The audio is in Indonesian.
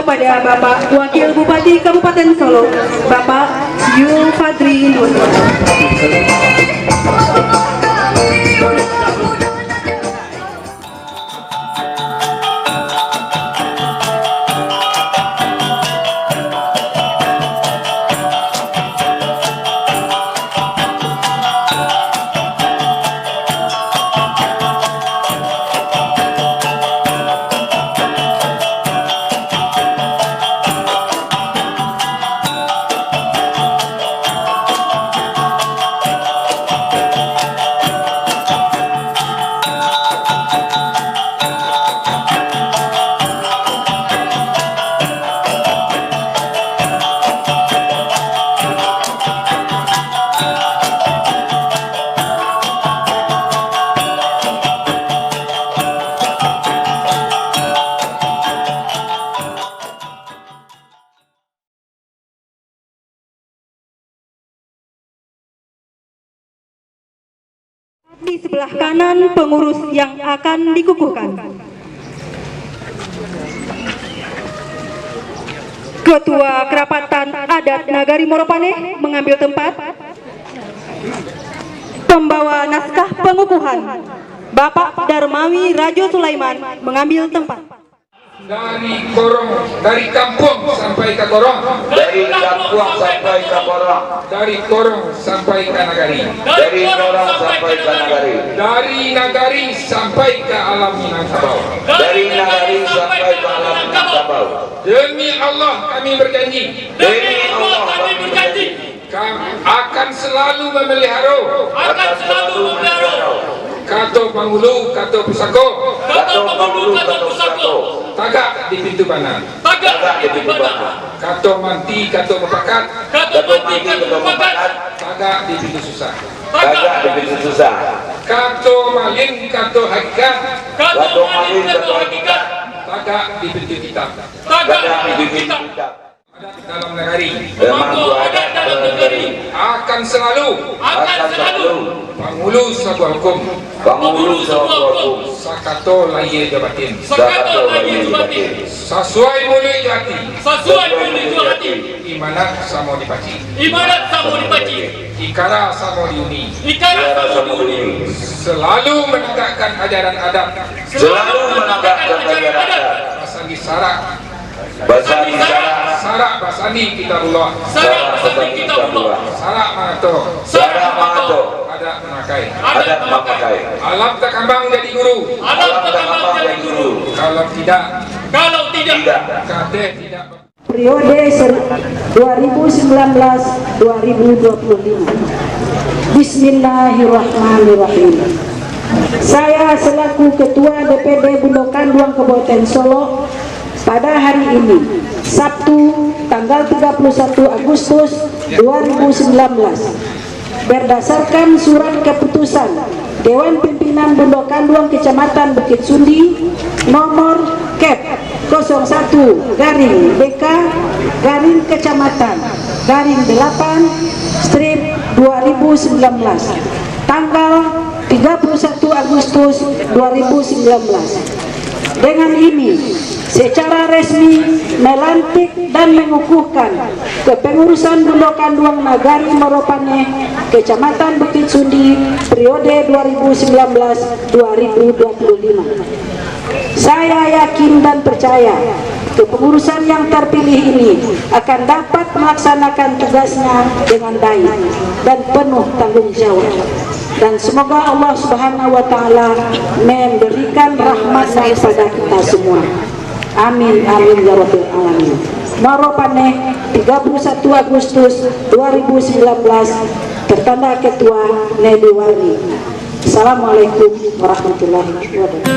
kepada Bapak Wakil Bupati Kabupaten Solo, Bapak Yul Fadri Nur. Di sebelah kanan pengurus yang akan dikukuhkan. Ketua Kerapatan Adat Nagari Moropane mengambil tempat. Pembawa naskah pengukuhan Bapak Darmawi Rajo Sulaiman mengambil tempat. Dari kampung sampai ke korong, dari kampung sampai ke korong, dari korong sampai ke nagari, dari korong sampai ke nagari, dari nagari sampai ke alam Minangkabau, dari nagari sampai ke alam Minangkabau. Demi Allah kami berjanji, Demi Allah kami berjanji akan selalu memelihara, Kato Pangulu, Kato Pusako, tagak di pintu bana, Kato Manti, Kato Mepakat, tagak di pintu susah, Kato Malin, Kato Hakikat, tagak di pintu kitab. Dalam negeri akan selalu Pangulu sebuah hukum, Sakato laye jabatin, Sesuai mulut hati, Imanat samo dipaci, Ikara samo diuni, selalu menegakkan ajaran adat, Basandi sarak, Sarak basani kitabullah, Sarak manato, Adat memakai, Alam tak kambang jadi guru, Kalau tidak, Kate tidak. Periode 2019-2025. Bismillahirrahmanirrahim. Saya selaku Ketua DPD Bundokan Kabupaten Solo pada hari ini, Sabtu tanggal 31 Agustus 2019, berdasarkan surat keputusan Dewan Pimpinan Bundokan Kecamatan Bukit Sundi nomor KEP 01/BK Kecamatan 8/2019 tanggal 31 Agustus 2019. Dengan ini secara resmi melantik dan mengukuhkan kepengurusan Bundokan Nagari Moropane Kecamatan Bukit Sundi periode 2019-2025. Saya yakin dan percaya kepengurusan yang terpilih ini akan dapat melaksanakan tugasnya dengan baik dan penuh tanggung jawab. Dan semoga Allah Subhanahu wa Ta'ala memberikan rahmatnya kepada kita semua. Amin amin ya rabbal alamin. Moropane 31 Agustus 2019, tertanda Ketua Nedi Warni. Assalamualaikum warahmatullahi wabarakatuh.